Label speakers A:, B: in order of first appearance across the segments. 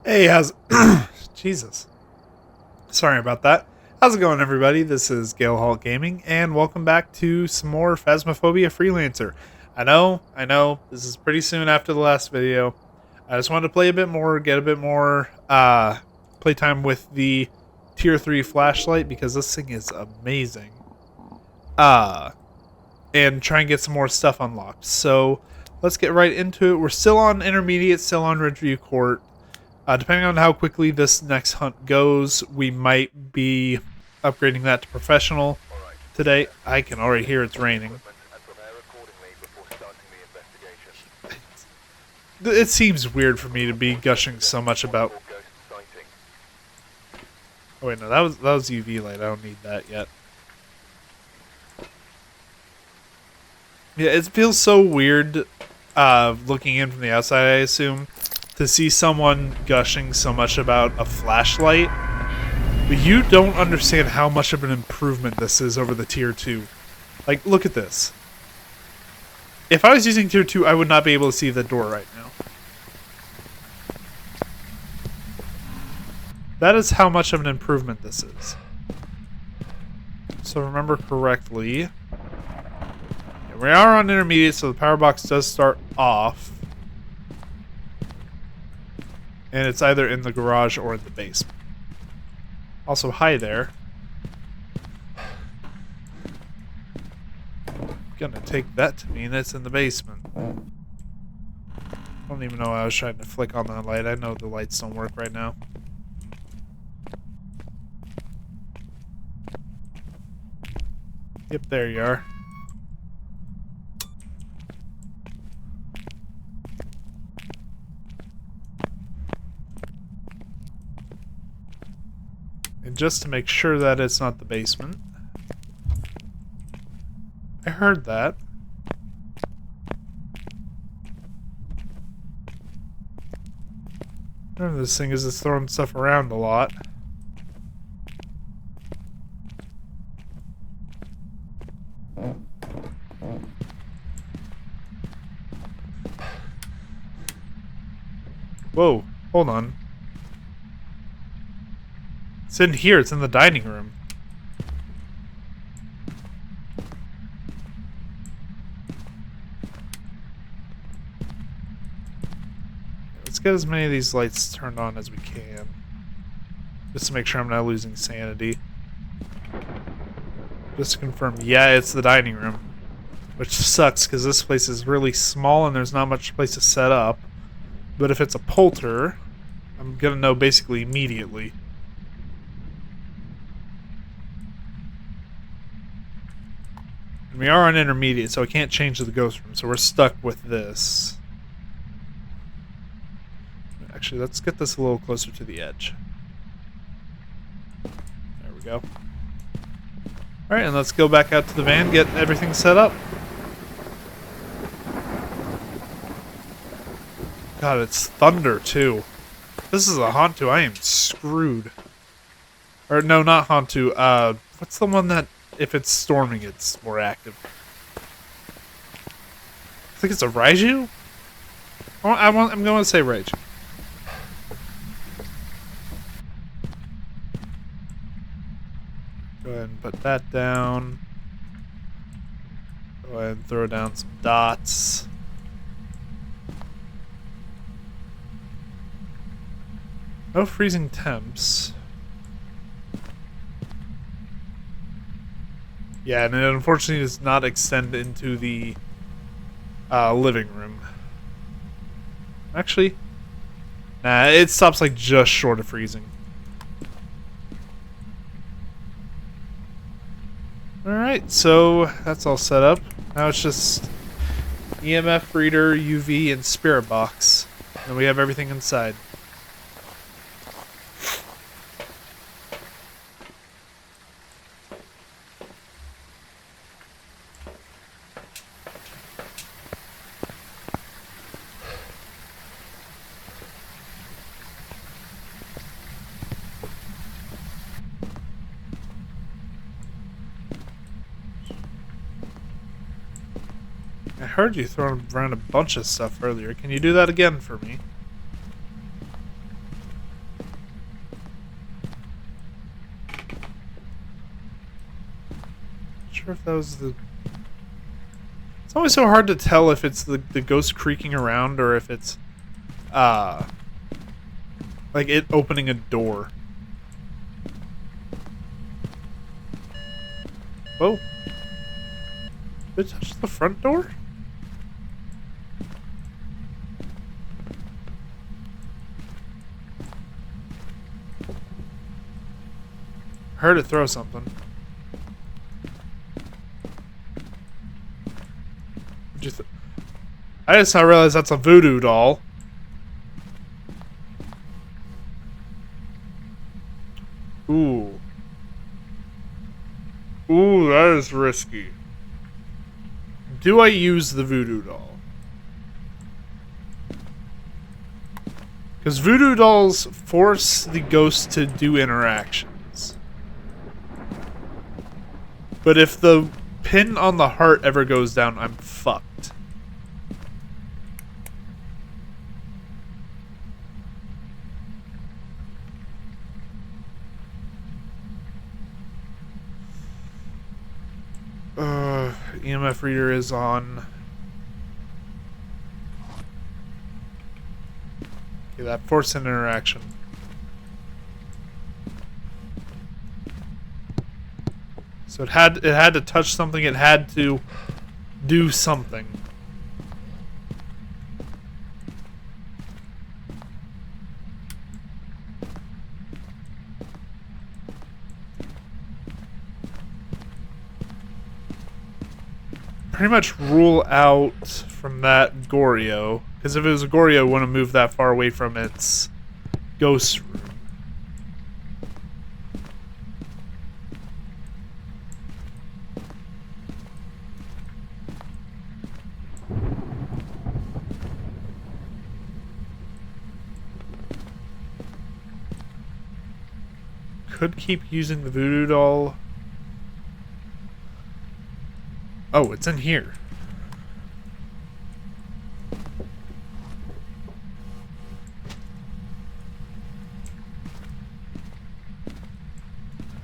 A: Hey, how's Jesus? Sorry about that. How's it going, everybody? This is Gale Hall Gaming, and welcome back to some more Phasmophobia Freelancer. I know, this is pretty soon after the last video. I just wanted to play a bit more, get a bit more playtime with the Tier 3 flashlight because this thing is amazing. And try and get some more stuff unlocked. So let's get right into it. We're still on Intermediate, still on Review Court. Depending on how quickly this next hunt goes, we might be upgrading that to Professional today. I can already hear it's raining. It seems weird for me to be gushing so much about... Oh wait, no, that was UV light. I don't need that yet. Yeah, it feels so weird looking in from the outside, I assume, to see someone gushing so much about a flashlight. But you don't understand how much of an improvement this is over the Tier 2. Like, look at this. If I was using Tier 2, I would not be able to see the door right now. That is how much of an improvement this is. So remember correctly, we are on Intermediate, so the power box does start off. And it's either in the garage or in the basement. Also, hi there. I'm gonna take that to mean it's in the basement. I don't even know why I was trying to flick on that light. I know the lights don't work right now. Yep, there you are. And just to make sure that it's not the basement. I heard that. Remember, this thing is just throwing stuff around a lot. Whoa, hold on. It's in here, it's in the dining room. Let's get as many of these lights turned on as we can. Just to make sure I'm not losing sanity. Just to confirm, yeah, it's the dining room. Which sucks, because this place is really small and there's not much place to set up. But if it's a polter, I'm gonna know basically immediately. And we are on Intermediate, so I can't change the ghost room, so we're stuck with this. Actually, let's get this a little closer to the edge. There we go. Alright, and let's go back out to the van, get everything set up. God, it's thunder, too. If this is a Hantu, I am screwed. Or, no, not Hantu. What's the one that, if it's storming, it's more active? I think it's a Raiju? I'm going to say Raiju. Go ahead and put that down. Go ahead and throw down some dots. No freezing temps. Yeah, and it unfortunately does not extend into the living room. Actually, nah, it stops like just short of freezing. Alright, so that's all set up. Now it's just EMF reader, UV, and spirit box. And we have everything inside. I heard you throwing around a bunch of stuff earlier. Can you do that again for me? sure if that was the... It's always so hard to tell if it's the ghost creaking around or if it's, like it opening a door. Whoa. Did it touch the front door? I heard it throw something. I just now realized that's a voodoo doll. Ooh. Ooh, that is risky. Do I use the voodoo doll? Because voodoo dolls force the ghost to do interactions. But if the pin on the heart ever goes down, I'm fucked. EMF reader is on. Okay, that forced an interaction. So it had to touch something. It had to do something. Pretty much rule out from that Onryo, because if it was a Onryo, it wouldn't move that far away from its ghost room. Could keep using the voodoo doll. Oh, it's in here.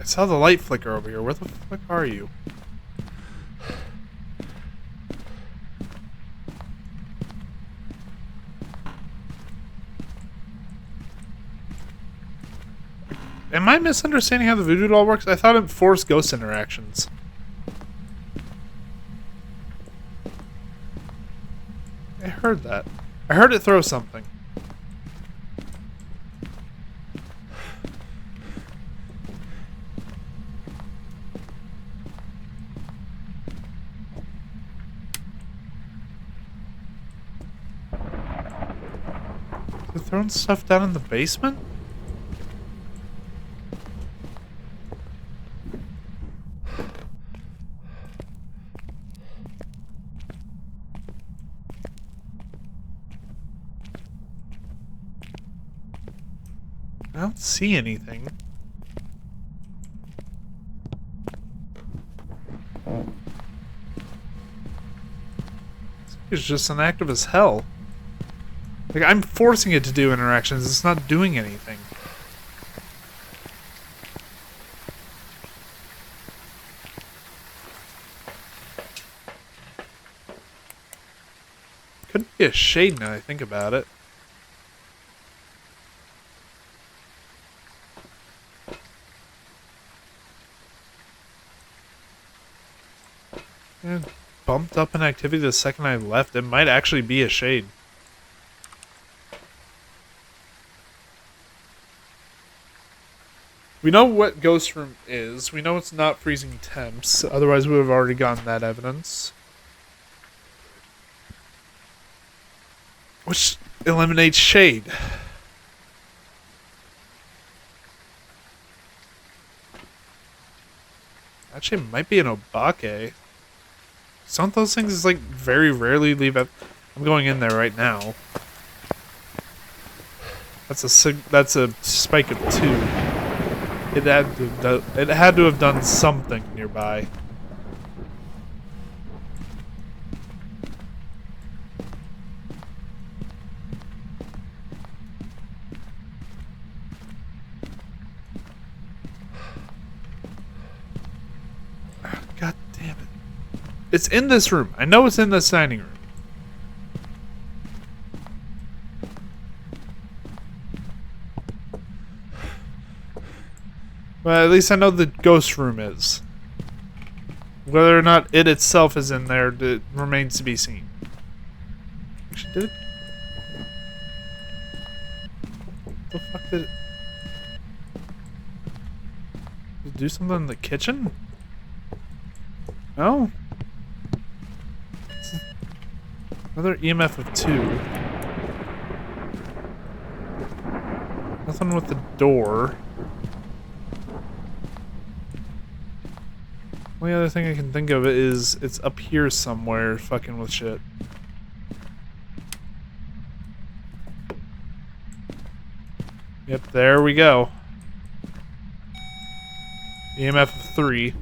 A: I saw the light flicker over here. Where the fuck are you? Am I misunderstanding how the voodoo doll works? I thought it forced ghost interactions. I heard that. I heard it throw something. Is it throwing stuff down in the basement? I don't see anything. It's just inactive as hell. Like, I'm forcing it to do interactions. It's not doing anything. Could be a shade now I think about it. It bumped up in activity the second I left. It might actually be a shade. We know what Ghost Room is. We know it's not freezing temps. Otherwise, we would have already gotten that evidence. Which eliminates shade. Actually, it might be an Obake. Some of those things is like very rarely leave it. I'm going in there right now. That's a spike of 2. It had to have done something nearby. God damn it. It's in this room. I know it's in this dining room. Well, at least I know the ghost room is. Whether or not it itself is in there, it remains to be seen. Actually, did it? What the fuck did it... Did it do something in the kitchen? No? Another EMF of 2. Nothing with the door. Only other thing I can think of is it's up here somewhere fucking with shit. Yep, there we go. EMF of 3.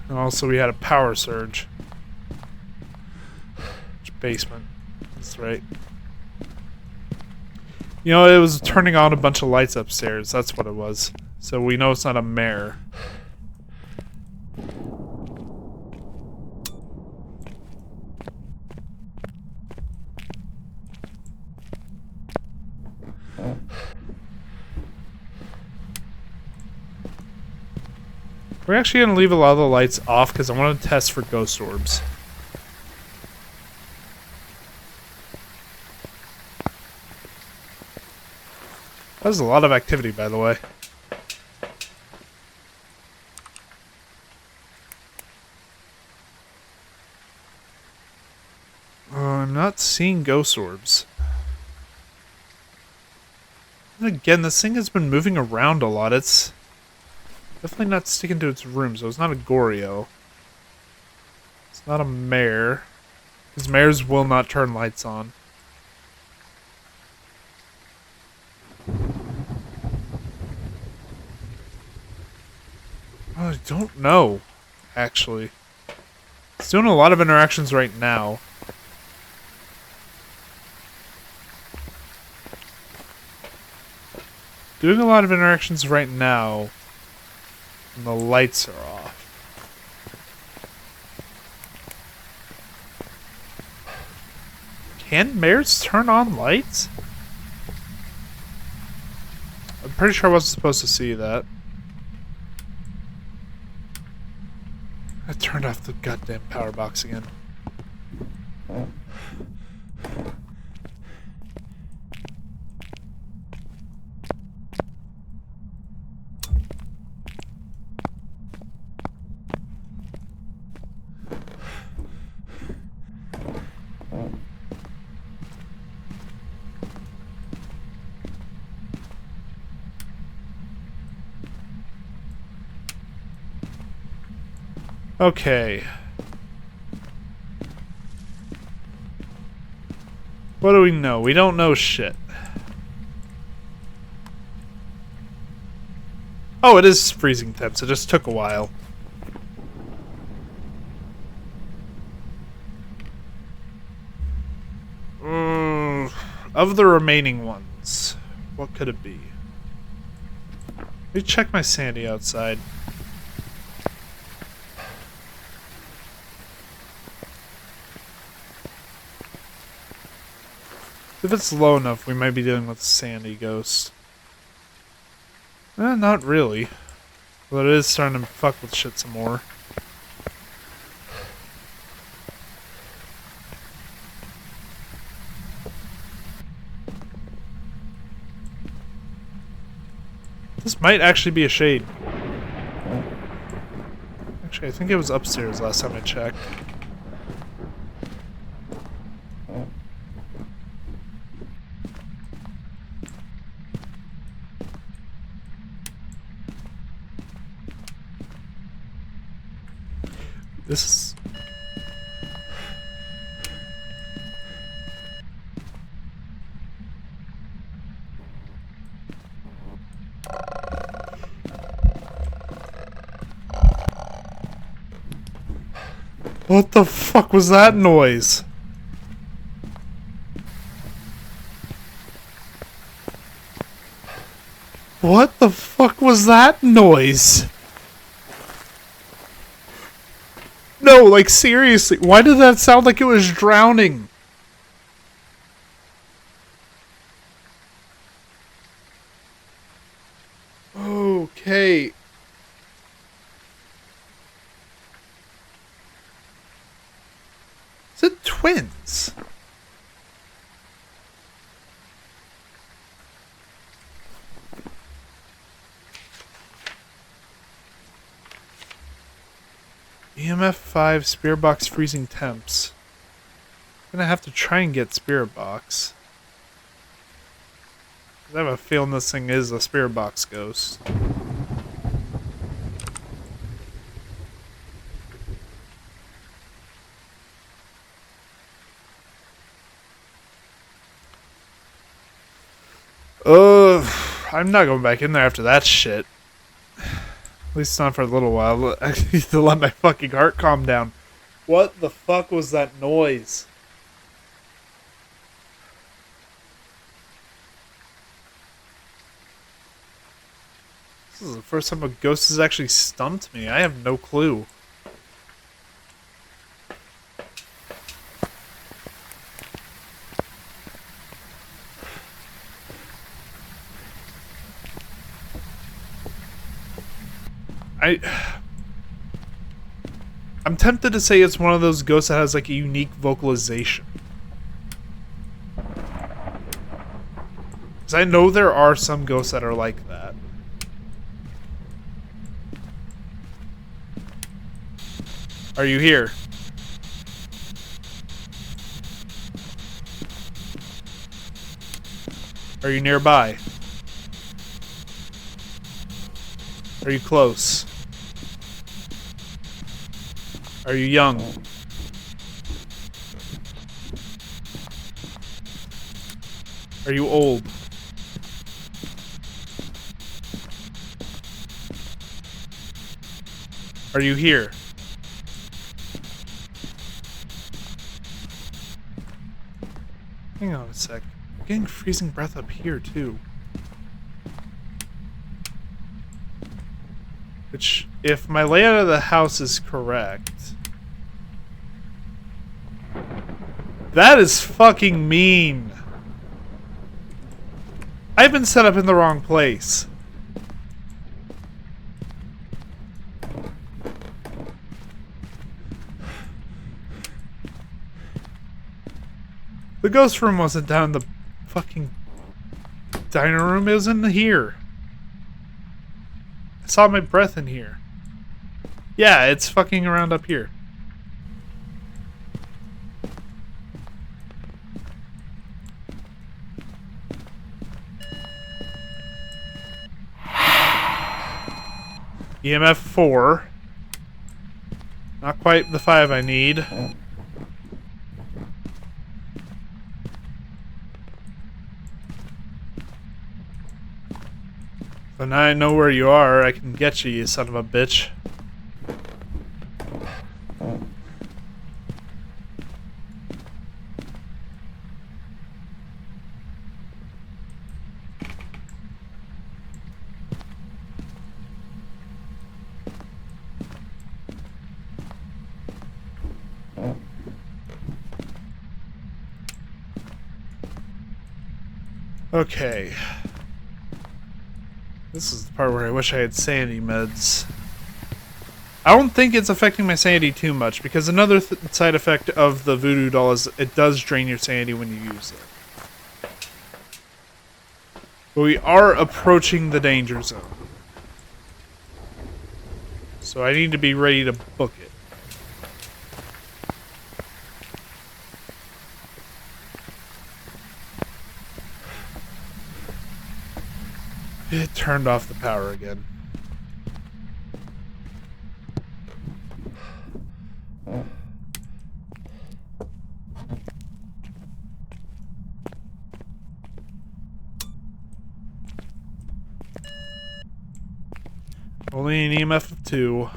A: And also we had a power surge. Which basement? That's right. You know, it was turning on a bunch of lights upstairs. That's what it was. So we know it's not a mare. We're actually going to leave a lot of the lights off because I want to test for ghost orbs. That was a lot of activity, by the way. I'm not seeing ghost orbs. And again, this thing has been moving around a lot. It's definitely not sticking to its room, so it's not a Goryo. It's not a mare. Because mares will not turn lights on. I don't know, actually. It's doing a lot of interactions right now. Doing a lot of interactions right now. And the lights are off. Can mares turn on lights? I'm pretty sure I wasn't supposed to see that. I turned off the goddamn power box again. Okay. What do we know? We don't know shit. Oh, it is freezing temps. It just took a while. Of the remaining ones, what could it be? Let me check my sanity outside. If it's low enough, we might be dealing with a sandy ghost. Not really. But it is starting to fuck with shit some more. This might actually be a shade. Actually, I think it was upstairs last time I checked. This is... What the fuck was that noise? What the fuck was that noise? No, like seriously, why did that sound like it was drowning? Okay. Is it twins? EMF 5 Spirit Box freezing temps. I'm gonna have to try and get Spirit Box. I have a feeling this thing is a Spirit Box ghost. I'm not going back in there after that shit. At least not for a little while. I need to let my fucking heart calm down. What the fuck was that noise? This is the first time a ghost has actually stumped me. I have no clue. I'm tempted to say it's one of those ghosts that has like a unique vocalization. Because I know there are some ghosts that are like that. Are you here? Are you nearby? Are you close? Are you young? Are you old? Are you here? Hang on a sec. I'm getting freezing breath up here, too. Which, if my layout of the house is correct... That is fucking mean! I've been set up in the wrong place. The ghost room wasn't down in the fucking dining room, it was in here. I saw my breath in here. Yeah, it's fucking around up here. EMF 4. Not quite the 5 I need. So now I know where you are. I can get you, you son of a bitch. Okay. This is the part where I wish I had sanity meds. I don't think it's affecting my sanity too much, because another side effect of the voodoo doll is it does drain your sanity when you use it. But we are approaching the danger zone. So I need to be ready to book it. It turned off the power again. Only an EMF of 2.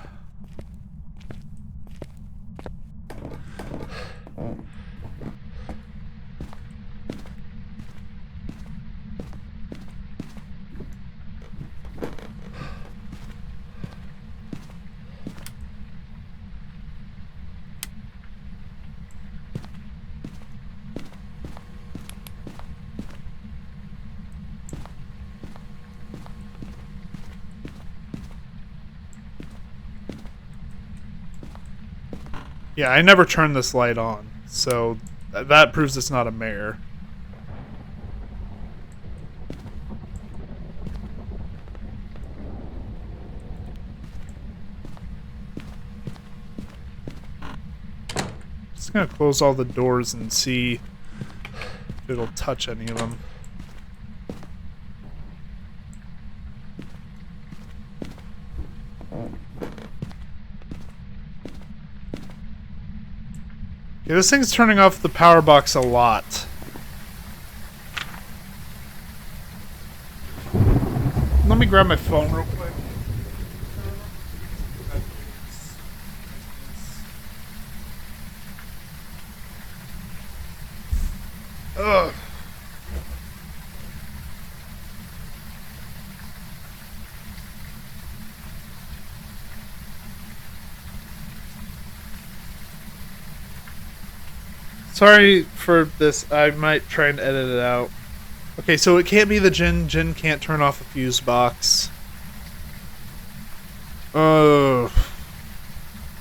A: Yeah, I never turned this light on, so that proves it's not a mare. Just gonna close all the doors and see if it'll touch any of them. Yeah, this thing's turning off the power box a lot. Let me grab my phone real quick. Ugh. Sorry for this. I might try and edit it out. Okay, so it can't be the Jinn. Jinn can't turn off a fuse box. I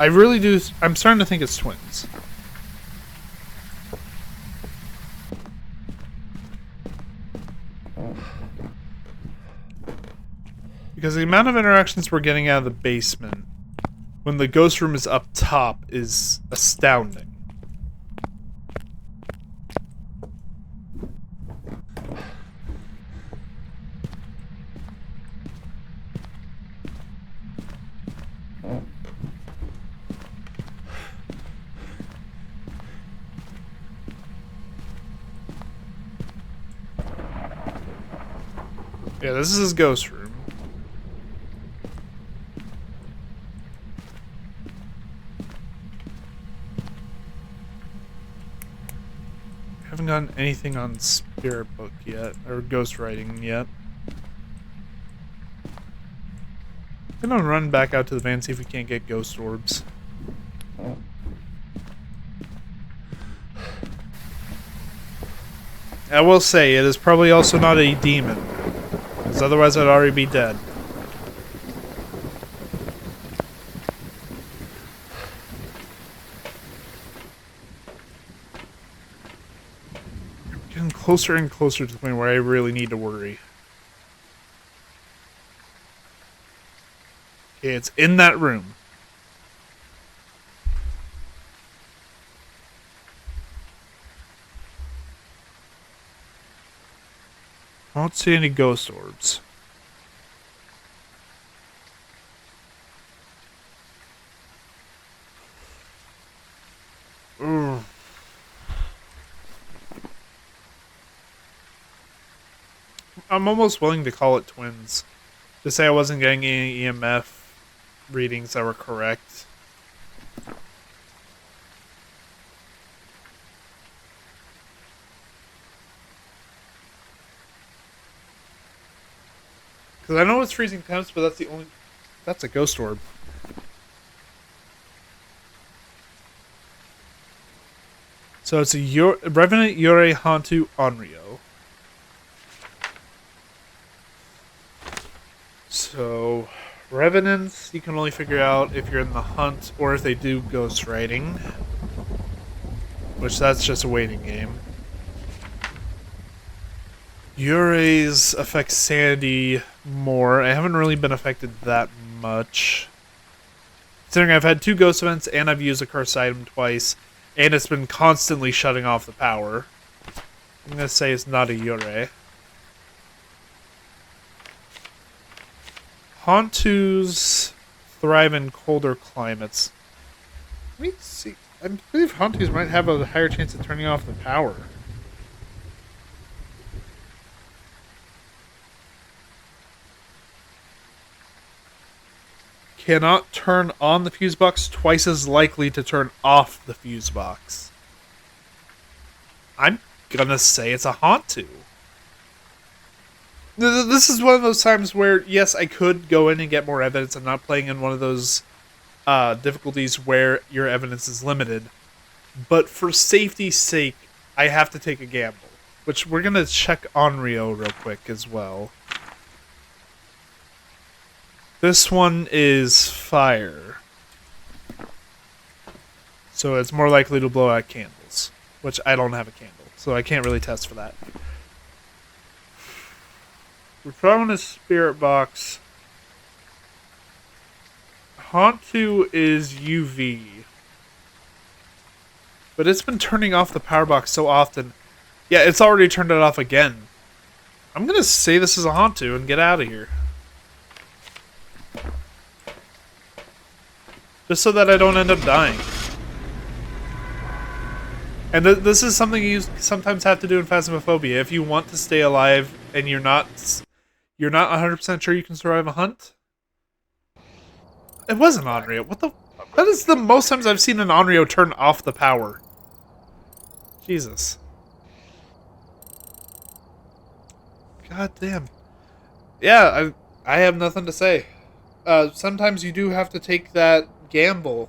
A: really do. I'm starting to think it's twins. Because the amount of interactions we're getting out of the basement when the ghost room is up top is astounding. Yeah, this is his ghost room. Haven't gotten anything on Spirit Book yet, or Ghost Writing yet. I'm gonna run back out to the van, see if we can't get ghost orbs. I will say, it is probably also not a demon, because otherwise I'd already be dead. Getting closer and closer to the point where I really need to worry. Okay, it's in that room. I don't see any ghost orbs. Ugh. I'm almost willing to call it twins. To say I wasn't getting any EMF readings that were correct. Because I know it's freezing temps, but that's the only... That's a ghost orb. So it's a Revenant, Yurei, Hantu, Onryo. So, Revenants, you can only figure out if you're in the hunt or if they do ghost writing. Which, that's just a waiting game. Yurei's affects sanity more. I haven't really been affected that much. Considering I've had 2 ghost events and I've used a cursed item twice, and it's been constantly shutting off the power. I'm gonna say it's not a Yurei. Hantus thrive in colder climates. Let me see. I believe Hantus might have a higher chance of turning off the power. Cannot turn on the fuse box, twice as likely to turn off the fuse box. I'm gonna say it's a Hantu. This is one of those times where, yes, I could go in and get more evidence. I'm not playing in one of those difficulties where your evidence is limited. But for safety's sake, I have to take a gamble. Which we're gonna check Onryo real quick as well. This one is fire. So it's more likely to blow out candles, which I don't have a candle, so I can't really test for that. We're throwing a spirit box. Hantu is UV. But it's been turning off the power box so often. Yeah, it's already turned it off again. I'm going to say this is a Hantu and get out of here. Just so that I don't end up dying. And this is something you sometimes have to do in Phasmophobia. If you want to stay alive and you're not 100% sure you can survive a hunt. It wasn't Onryo. What the? That is the most times I've seen an Onryo turn off the power. Jesus. God damn. Yeah, I have nothing to say. Sometimes you do have to take that gamble.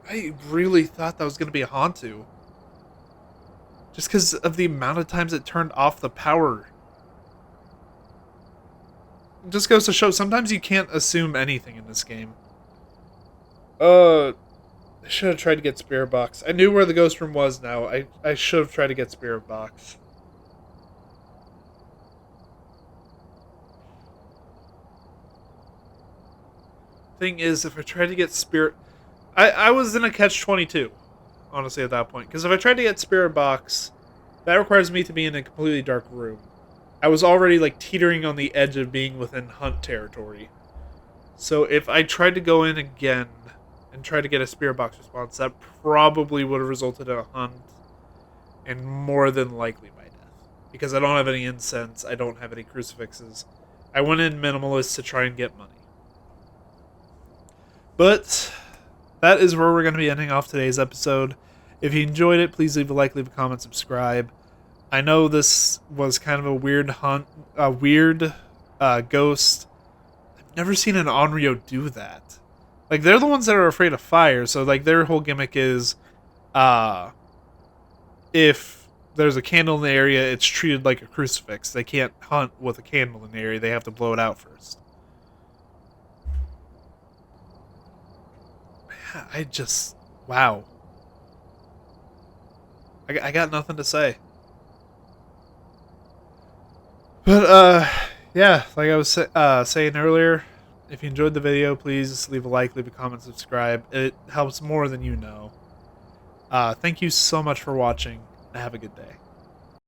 A: I really thought that was going to be a Hantu. Just because of the amount of times it turned off the power. It just goes to show, sometimes you can't assume anything in this game. I should have tried to get Spirit Box. I knew where the ghost room was now. I should have tried to get Spirit Box. Thing is, if I tried to get Spirit... I was in a catch-22, honestly, at that point. Because if I tried to get Spirit Box, that requires me to be in a completely dark room. I was already, like, teetering on the edge of being within hunt territory. So if I tried to go in again and try to get a Spirit Box response, that probably would have resulted in a hunt. And more than likely my death. Because I don't have any incense, I don't have any crucifixes. I went in minimalist to try and get money. But that is where we're going to be ending off today's episode. If you enjoyed it, please leave a like, leave a comment, subscribe. I know this was kind of a weird hunt, a weird ghost. I've never seen an Onryo do that. Like, they're the ones that are afraid of fire, so like their whole gimmick is, if there's a candle in the area, it's treated like a crucifix. They can't hunt with a candle in the area; they have to blow it out first. I just, wow. I got nothing to say. But, yeah, like I was saying earlier, if you enjoyed the video, please leave a like, leave a comment, subscribe. It helps more than you know. Thank you so much for watching, and have a good day.